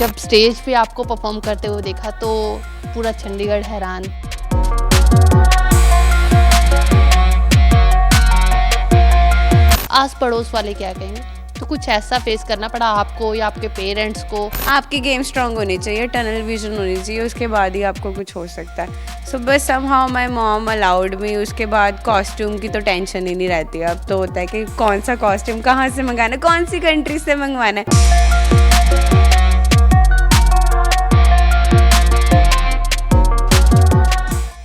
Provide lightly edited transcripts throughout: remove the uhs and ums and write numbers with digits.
जब स्टेज पे आपको परफॉर्म करते हुए देखा तो पूरा चंडीगढ़ हैरान। आस पड़ोस वाले क्या कहेंगे, तो कुछ ऐसा फेस करना पड़ा आपको या आपके पेरेंट्स को? आपकी गेम स्ट्रांग होनी चाहिए, टनल विजन होनी चाहिए, उसके बाद ही आपको कुछ हो सकता है। सो बस somehow my mom allowed me. उसके बाद कॉस्ट्यूम की तो टेंशन ही नहीं रहती। अब तो होता है कि कौन सा कॉस्ट्यूम कहाँ से मंगाना है, कौन सी कंट्री से मंगवाना है।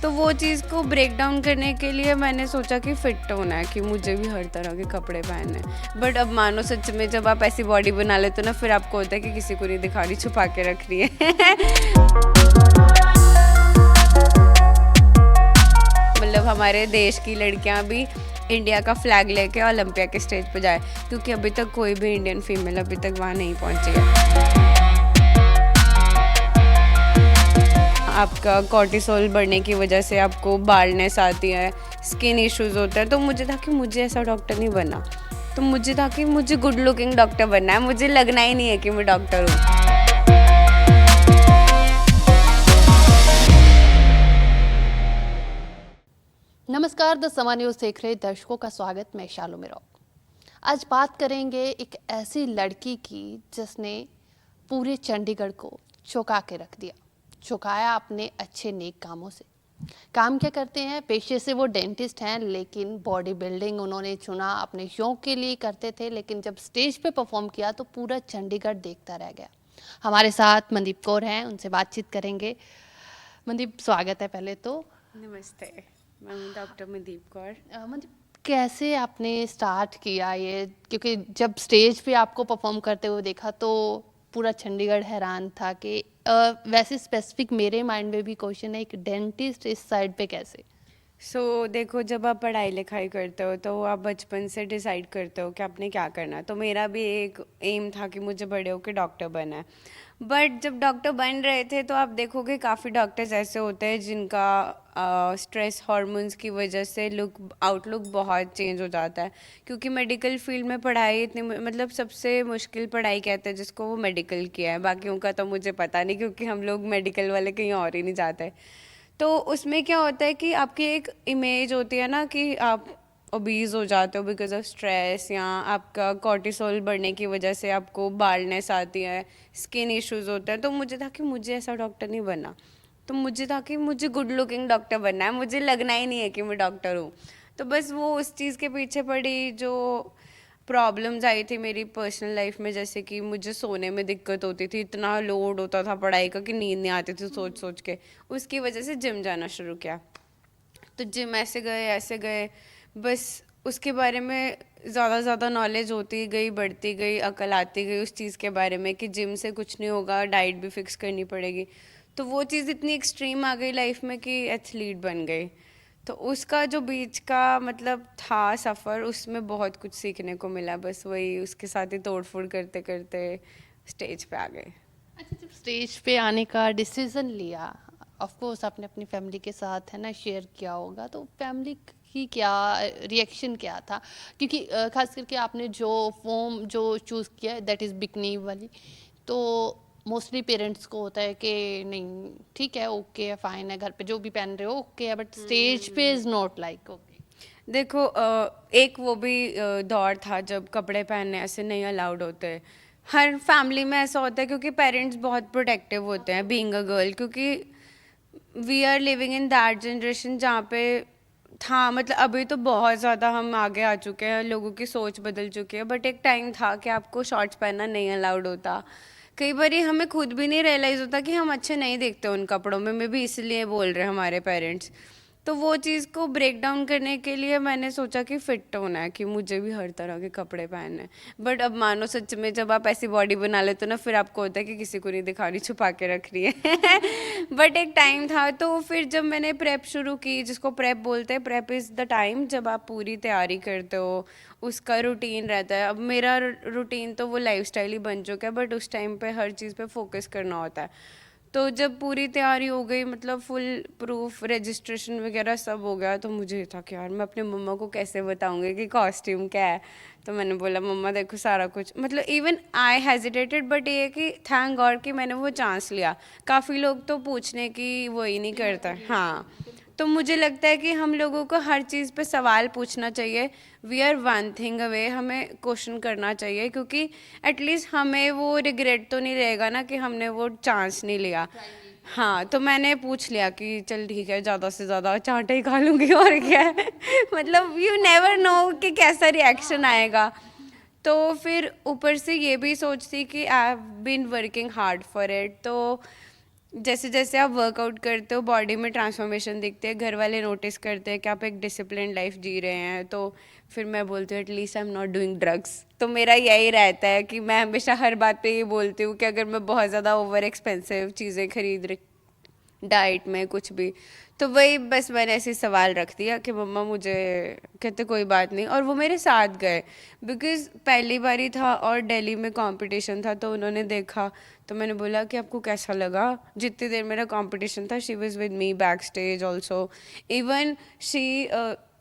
तो वो चीज़ को ब्रेक डाउन करने के लिए मैंने सोचा कि फिट होना है, कि मुझे भी हर तरह के कपड़े पहनने हैं। बट अब मानो सच में जब आप ऐसी बॉडी बना लेते हो ना, फिर आपको होता है कि किसी को नहीं दिखा रही, छुपा के रख रही है। मतलब हमारे देश की लड़कियां भी इंडिया का फ्लैग लेके ओलंपिया के स्टेज पे जाए, क्योंकि अभी तक कोई भी इंडियन फीमेल अभी तक वहाँ नहीं पहुँची है। आपका कॉर्टिसोल बढ़ने की वजह से आपको बालनेस आती है, स्किन इश्यूज होता है। तो मुझे था कि मुझे ऐसा डॉक्टर नहीं बनना, तो मुझे था कि मुझे गुड लुकिंग डॉक्टर बनना है। मुझे लगना ही नहीं है कि मैं डॉक्टर हूँ। नमस्कार, द समा न्यूज़ देख रहे दर्शकों का स्वागत। मैं शालू मेरा। आज बात करेंगे एक ऐसी लड़की की जिसने पूरे चंडीगढ़ को चौंका के रख दिया। चौंकाया अपने अच्छे नेक कामों से। काम क्या करते हैं? पेशे से वो डेंटिस्ट हैं, लेकिन बॉडी बिल्डिंग उन्होंने चुना, अपने शौक के लिए करते थे। लेकिन जब स्टेज पे परफॉर्म किया तो पूरा चंडीगढ़ देखता रह गया। हमारे साथ मनदीप कौर हैं, उनसे बातचीत करेंगे। मनदीप, स्वागत है पहले तो। नमस्ते, मैं डॉक्टर मनदीप कौर। मतलब कैसे आपने स्टार्ट किया ये? क्योंकि जब स्टेज पे आपको परफॉर्म करते हुए देखा तो पूरा चंडीगढ़ हैरान था कि वैसे स्पेसिफिक मेरे माइंड में भी क्वेश्चन है, एक डेंटिस्ट इस साइड पे कैसे? देखो, जब आप पढ़ाई लिखाई करते हो तो आप बचपन से डिसाइड करते हो कि आपने क्या करना है। तो मेरा भी एक एम था कि मुझे बड़े होकर डॉक्टर बनना है। बट जब डॉक्टर बन रहे थे तो आप देखोगे काफ़ी डॉक्टर्स ऐसे होते हैं जिनका स्ट्रेस हार्मोन्स की वजह से आउटलुक बहुत चेंज हो जाता है। क्योंकि मेडिकल फील्ड में पढ़ाई इतनी मतलब सबसे मुश्किल पढ़ाई कहते हैं जिसको, वो मेडिकल किया है। बाकियों का तो मुझे पता नहीं, क्योंकि हम लोग मेडिकल वाले कहीं और ही नहीं जाते। तो उसमें क्या होता है कि आपकी एक इमेज होती है ना, कि आप ओबीज हो जाते हो बिकॉज ऑफ स्ट्रेस, या आपका कॉर्टिसोल बढ़ने की वजह से आपको बालनेस आती है, स्किन इश्यूज होते हैं। तो मुझे था कि मुझे ऐसा डॉक्टर नहीं बनना, तो मुझे था कि मुझे गुड लुकिंग डॉक्टर बनना है। मुझे लगना ही नहीं है कि मैं डॉक्टर हूँ। तो बस वो उस चीज़ के पीछे पड़ी जो प्रॉब्लम्स आई थी मेरी पर्सनल लाइफ में। जैसे कि मुझे सोने में दिक्कत होती थी, इतना लोड होता था पढ़ाई का कि नींद नहीं आती थी सोच सोच के। उसकी वजह से जिम जाना शुरू किया। तो जिम ऐसे गए, बस उसके बारे में ज़्यादा नॉलेज होती गई, बढ़ती गई, अकल आती गई उस चीज़ के बारे में कि जिम से कुछ नहीं होगा, डाइट भी फिक्स करनी पड़ेगी। तो वो चीज़ इतनी एक्सट्रीम आ गई लाइफ में कि एथलीट बन गई। तो उसका जो बीच का मतलब था सफ़र, उसमें बहुत कुछ सीखने को मिला। बस वही उसके साथ ही तोड़ फोड़ करते करते स्टेज पे आ गए। अच्छा, जब स्टेज पे आने का डिसीजन लिया, ऑफ कोर्स आपने अपनी फैमिली के साथ है ना शेयर किया होगा, तो फैमिली की क्या रिएक्शन क्या था? क्योंकि खास करके आपने जो फॉर्म जो चूज़ किया है दैट इज़ बिकनी वाली, तो मोस्टली पेरेंट्स को होता है कि नहीं ठीक है, ओके है, फाइन है, घर पे जो भी पहन रहे हो ओके है, बट स्टेज पे इज़ नॉट लाइक ओके। देखो, एक वो भी दौर था जब कपड़े पहनने ऐसे नहीं अलाउड होते। हर फैमिली में ऐसा होता है क्योंकि पेरेंट्स बहुत प्रोटेक्टिव होते हैं बीइंग अ गर्ल। क्योंकि we are living in that generation जहाँ पे था, मतलब अभी तो बहुत ज़्यादा हम आगे आ चुके हैं, लोगों की सोच बदल चुकी है। बट एक टाइम था कि आपको शॉर्ट्स पहनना नहीं अलाउड होता। कई बार हमें खुद भी नहीं रियलाइज़ होता कि हम अच्छे नहीं दिखते उन कपड़ों में, भी इसलिए बोल रहे हैं हमारे पेरेंट्स। तो वो चीज़ को ब्रेक डाउन करने के लिए मैंने सोचा कि फिट होना है, कि मुझे भी हर तरह के कपड़े पहनने हैं। बट अब मानो सच में जब आप ऐसी बॉडी बना लेते हो ना, फिर आपको होता है कि किसी को नहीं दिखा रही, छुपा के रख रही है। बट एक टाइम था। तो फिर जब मैंने प्रेप शुरू की, जिसको प्रेप बोलते हैं, प्रेप इज़ द टाइम जब आप पूरी तैयारी करते हो, उसका रूटीन रहता है। अब मेरा रूटीन तो वो लाइफस्टाइल ही बन चुका है, बट उस टाइम पे हर चीज़ पे फोकस करना होता है। तो जब पूरी तैयारी हो गई, मतलब फुल प्रूफ रजिस्ट्रेशन वगैरह सब हो गया, तो मुझे था कि यार मैं अपने मम्मा को कैसे बताऊंगी कि कॉस्ट्यूम क्या है। तो मैंने बोला मम्मा देखो सारा कुछ, मतलब इवन आई हेजिटेटेड, बट ये है कि थैंक गॉड कि मैंने वो चांस लिया। काफ़ी लोग तो पूछने की वो ही नहीं करता। हाँ, तो मुझे लगता है कि हम लोगों को हर चीज़ पे सवाल पूछना चाहिए। We are one thing away, हमें क्वेश्चन करना चाहिए, क्योंकि एटलीस्ट हमें वो रिग्रेट तो नहीं रहेगा ना कि हमने वो चांस नहीं लिया। हाँ, तो मैंने पूछ लिया कि चल ठीक है, ज़्यादा से ज़्यादा चांटे ही खा लूँगी और क्या है। मतलब यू नेवर नो कि कैसा रिएक्शन आएगा। तो फिर ऊपर से ये भी सोचती कि I have been working hard for it, तो जैसे जैसे आप वर्कआउट करते हो बॉडी में ट्रांसफॉर्मेशन दिखते हैं, घर वाले नोटिस करते हैं कि आप एक डिसिप्लिन लाइफ जी रहे हैं। तो फिर मैं बोलती हूँ at least I am not doing drugs. तो मेरा यही रहता है कि मैं हमेशा हर बात पे ये बोलती हूँ कि अगर मैं बहुत ज़्यादा ओवर एक्सपेंसिव चीज़ें खरीद रही, डाइट में कुछ भी, तो वही बस मैंने ऐसे सवाल रख दिया कि मम्मा मुझे, कहते कोई बात नहीं, और वो मेरे साथ गए। बिकॉज़ पहली बारी था और दिल्ली में कंपटीशन था, तो उन्होंने देखा। तो मैंने बोला कि आपको कैसा लगा। जितनी देर मेरा कंपटीशन था she was with me back stage also. Even she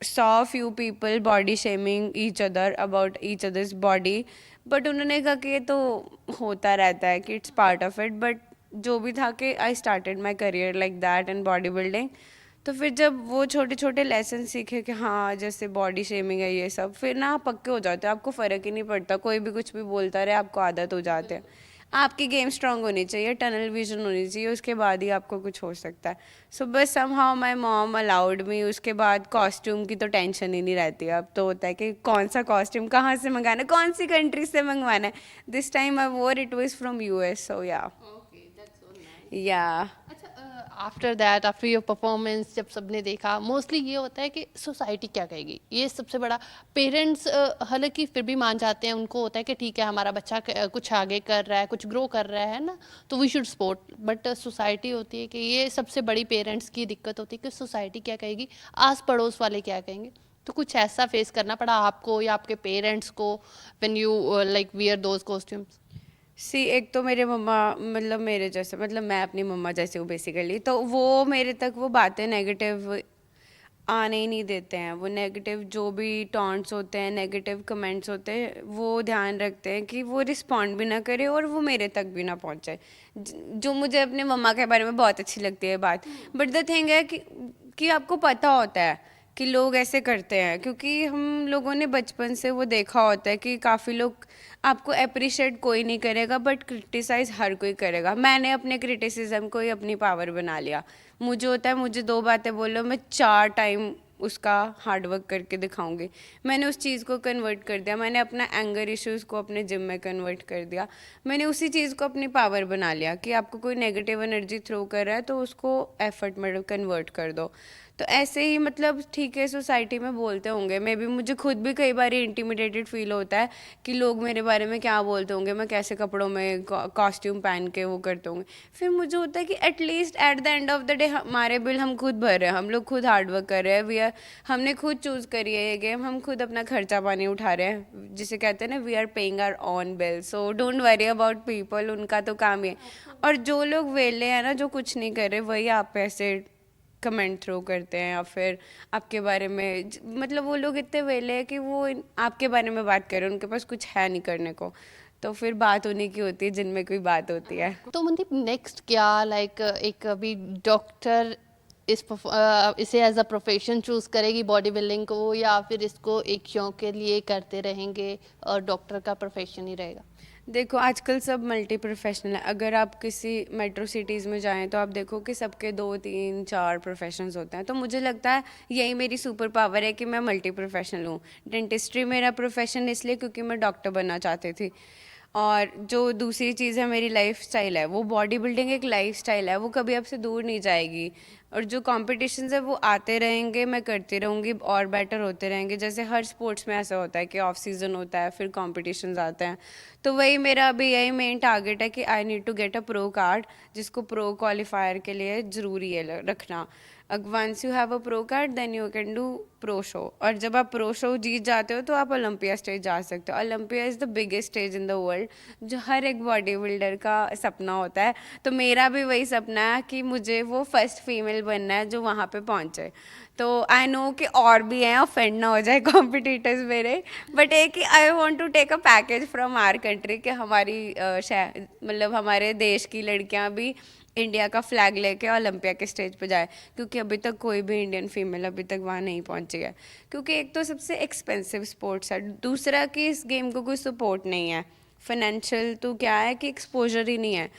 saw few people body shaming each other about each other's body, but उन्होंने कहा कि ये तो होता रहता है, कि it's part of it. But जो भी था कि I started my career like that in body building. तो फिर जब वो छोटे छोटे लेसन सीखे कि हाँ जैसे बॉडी शेमिंग है ये सब, फिर ना आप पक्के हो जाते हो, आपको फ़र्क ही नहीं पड़ता, कोई भी कुछ भी बोलता रहे, आपको आदत हो जाते हैं। आपकी गेम स्ट्रांग होनी चाहिए, टनल विजन होनी चाहिए, उसके बाद ही आपको कुछ हो सकता है। सो बस somehow my mom allowed me. उसके बाद कॉस्ट्यूम की तो टेंशन ही नहीं रहती। अब तो होता है कि कौन सा कॉस्ट्यूम कहाँ से मंगाना है, कौन सी कंट्री से मंगवाना है। This time I wore it was from US, so yeah yeah after that, after your performance, जब सबने देखा, मोस्टली ये होता है कि सोसाइटी क्या कहेगी, ये सबसे बड़ा। पेरेंट्स हालांकि फिर भी मान जाते हैं, उनको होता है कि ठीक है हमारा बच्चा कुछ आगे कर रहा है, कुछ ग्रो कर रहा है ना, तो we should support. But society होती है कि ये सबसे बड़ी पेरेंट्स की दिक्कत होती है कि सोसाइटी क्या कहेगी, आस पड़ोस वाले क्या कहेंगे। तो कुछ ऐसा फेस करना पड़ा आपको या आपके पेरेंट्स को when you like wear those costumes? See, एक तो मेरे मम्मा, मतलब मेरे जैसे, मतलब मैं अपनी मम्मा जैसे हूँ बेसिकली, तो वो मेरे तक वो बातें नेगेटिव आने ही नहीं देते हैं। वो नेगेटिव जो भी टॉन्ट्स होते हैं, नेगेटिव कमेंट्स होते हैं, वो ध्यान रखते हैं कि वो रिस्पॉन्ड भी ना करे और वो मेरे तक भी ना पहुँचे। जो मुझे अपने मम्मा के बारे में बहुत अच्छी लगती है बात। बट द थिंग है कि आपको पता होता है कि लोग ऐसे करते हैं, क्योंकि हम लोगों ने बचपन से वो देखा होता है कि काफ़ी लोग, आपको अप्रिशिएट कोई नहीं करेगा बट क्रिटिसाइज़ हर कोई करेगा। मैंने अपने क्रिटिसिज्म को ही अपनी पावर बना लिया। मुझे होता है, मुझे दो बातें बोलो, मैं 4 टाइम उसका हार्ड वर्क करके दिखाऊंगी। मैंने उस चीज़ को कन्वर्ट कर दिया। मैंने अपना एंगर इश्यूज़ को अपने जिम में कन्वर्ट कर दिया। मैंने उसी चीज़ को अपनी पावर बना लिया कि आपको कोई नेगेटिव एनर्जी थ्रो कर रहा है तो उसको एफर्ट में कन्वर्ट कर दो। तो ऐसे ही, मतलब ठीक है, सोसाइटी में बोलते होंगे, मे बी मुझे खुद भी कई बार इंटिमिडेटेड फील होता है कि लोग मेरे बारे में क्या बोलते होंगे, मैं कैसे कपड़ों में कॉस्ट्यूम पहन के वो करते होंगे। फिर मुझे होता है कि at least at the end of the day हमारे बिल हम खुद भर रहे हैं, हम लोग खुद हार्ड वर्क कर रहे हैं, वी आर, हमने खुद चूज़ करी है ये गेम, हम खुद अपना खर्चा पानी उठा रहे हैं, जिसे कहते हैं ना, we are paying our on bill. So don't worry about people, उनका तो काम ही है। और जो लोग वेले हैं ना, जो कुछ नहीं कर रहे, वही आप पे ऐसे कमेंट थ्रो करते हैं या फिर आपके बारे में मतलब वो लोग इतने वेले हैं कि वो आपके बारे में बात कर रहे हैं, उनके पास कुछ है नहीं करने को। तो फिर बात उन्हीं की होती है जिनमें कोई बात होती है। तो मनदीप नेक्स्ट क्या, लाइक एक अभी डॉक्टर इसे एज अ प्रोफेशन चूज करेगी बॉडी बिल्डिंग को, या फिर इसको एक शौक के लिए करते रहेंगे और डॉक्टर का प्रोफेशन ही रहेगा? देखो आजकल सब मल्टी प्रोफेशनल है। अगर आप किसी मेट्रो सिटीज़ में जाएं तो आप देखो कि सबके 2 3 4 प्रोफेशंस होते हैं। तो मुझे लगता है यही मेरी सुपर पावर है कि मैं मल्टी प्रोफेशनल हूँ। डेंटिस्ट्री मेरा प्रोफेशन इसलिए क्योंकि मैं डॉक्टर बनना चाहती थी। और जो दूसरी चीज़ है मेरी लाइफस्टाइल है, वो बॉडी बिल्डिंग एक लाइफस्टाइल है, वो कभी आपसे दूर नहीं जाएगी। और जो कॉम्पिटिशन्स है वो आते रहेंगे, मैं करती रहूँगी और बेटर होते रहेंगे। जैसे हर स्पोर्ट्स में ऐसा होता है कि ऑफ सीज़न होता है, फिर कॉम्पिटिशन्स आते हैं। तो वही मेरा अभी यही मेन टारगेट है कि I need to get a pro card, जिसको प्रो क्वालिफायर के लिए ज़रूरी है रखना। Once you have a pro card then you can do pro show, और जब आप प्रो शो जीत जाते हो तो आप ओलंपिया स्टेज जा सकते हो। Olympia is the biggest stage in the world, जो हर एक बॉडी बिल्डर का सपना होता है। तो मेरा भी वही सपना है कि मुझे वो फर्स्ट फीमेल बनना है जो वहाँ पे पहुँचे। तो आई नो कि और भी हैं, ऑफेंड ना हो जाए कॉम्पिटिटर्स मेरे, बट एक कि I want to take a package from our country कि हमारी मतलब हमारे देश की लड़कियां भी इंडिया का फ्लैग लेके ओलंपिया के स्टेज पे जाए, क्योंकि अभी तक कोई भी इंडियन फीमेल अभी तक वहाँ नहीं पहुँची है। क्योंकि एक तो सबसे एक्सपेंसिव स्पोर्ट्स है, दूसरा कि इस गेम को कोई सपोर्ट नहीं है, फाइनेंशियल तो क्या है कि एक्सपोजर ही नहीं है।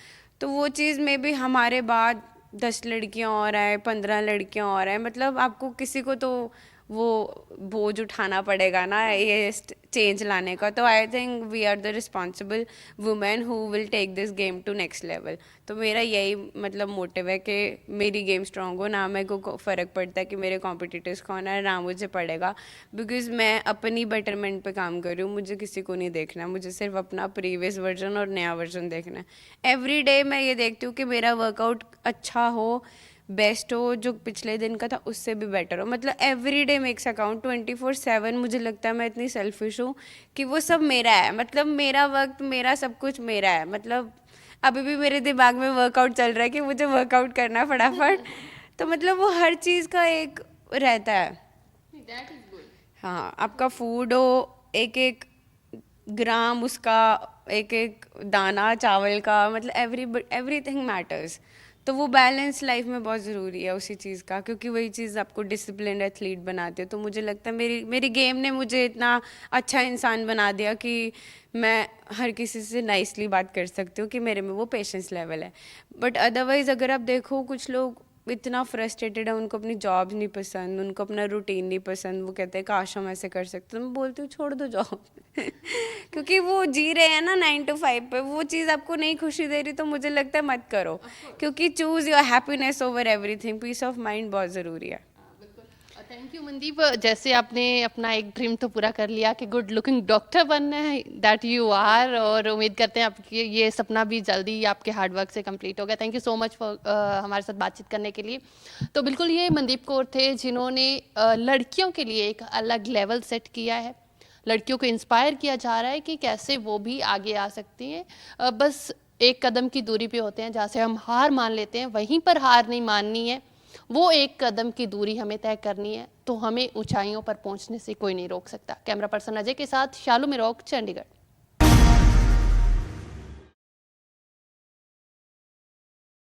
तो वो चीज़ में भी हमारे बाद 10 लड़कियां और आए, 15 लड़कियां और आए, मतलब आपको किसी को तो वो बोझ उठाना पड़ेगा ना ये चेंज लाने का। तो I think we are the responsible women who will take this game to next level. तो मेरा यही मतलब मोटिव है कि मेरी गेम स्ट्रांग हो, ना मेरे को फ़र्क पड़ता है कि मेरे कॉम्पिटिटर्स कौन है, ना मुझे पड़ेगा, बिकॉज मैं अपनी बेटरमेंट पे काम कर रही हूँ। मुझे किसी को नहीं देखना है, मुझे सिर्फ अपना प्रीवियस वर्जन और नया वर्जन देखना है। एवरी डे मैं ये देखती हूँ कि मेरा वर्कआउट अच्छा हो, बेस्ट हो, जो पिछले दिन का था उससे भी बेटर हो। मतलब एवरी डे मेक्स अकाउंट 24/7। मुझे लगता है मैं इतनी सेल्फिश हूँ कि वो सब मेरा है, मतलब मेरा वक्त, मेरा सब कुछ मेरा है। मतलब अभी भी मेरे दिमाग में वर्कआउट चल रहा है कि मुझे वर्कआउट करना है फटाफट। तो मतलब वो हर चीज़ का एक रहता है। हाँ, आपका फूड हो, एक एक ग्राम उसका, एक एक दाना चावल का, मतलब एवरीथिंग मैटर्स। तो वो बैलेंस लाइफ में बहुत ज़रूरी है उसी चीज़ का, क्योंकि वही चीज़ आपको डिसिप्लिन्ड एथलीट बनाती है। तो मुझे लगता है मेरी मेरी गेम ने मुझे इतना अच्छा इंसान बना दिया कि मैं हर किसी से नाइसली बात कर सकती हूँ, कि मेरे में वो पेशेंस लेवल है। बट अदरवाइज़ अगर आप देखो, कुछ लोग इतना फ्रस्ट्रेटेड है, उनको अपनी जॉब नहीं पसंद, उनको अपना रूटीन नहीं पसंद, वो कहते हैं काश हम ऐसे कर सकते। तो मैं बोलती हूँ छोड़ दो जॉब क्योंकि वो जी रहे हैं ना 9 to 5 पे, वो चीज़ आपको नहीं खुशी दे रही, तो मुझे लगता है मत करो, क्योंकि choose your happiness over everything. Peace of mind बहुत ज़रूरी है। Thank you Mandeep. जैसे आपने अपना एक ड्रीम तो पूरा कर लिया कि गुड लुकिंग डॉक्टर बनना है, दैट यू आर, और उम्मीद करते हैं आपकी ये सपना भी जल्दी आपके हार्डवर्क से कंप्लीट हो गया। Thank you so much for हमारे साथ बातचीत करने के लिए। तो बिल्कुल ये मनदीप कौर थे जिन्होंने लड़कियों के लिए एक अलग लेवल सेट किया है। लड़कियों को इंस्पायर किया जा रहा है कि कैसे वो भी आगे आ सकती हैं। बस एक कदम की दूरी पे होते हैं जहाँ से हम हार मान लेते हैं, वहीं पर हार नहीं माननी है, वो एक कदम की दूरी हमें तय करनी है। तो हमें ऊंचाइयों पर पहुंचने से कोई नहीं रोक सकता। कैमरा पर्सन अजय के साथ शालू मिरोक, चंडीगढ़।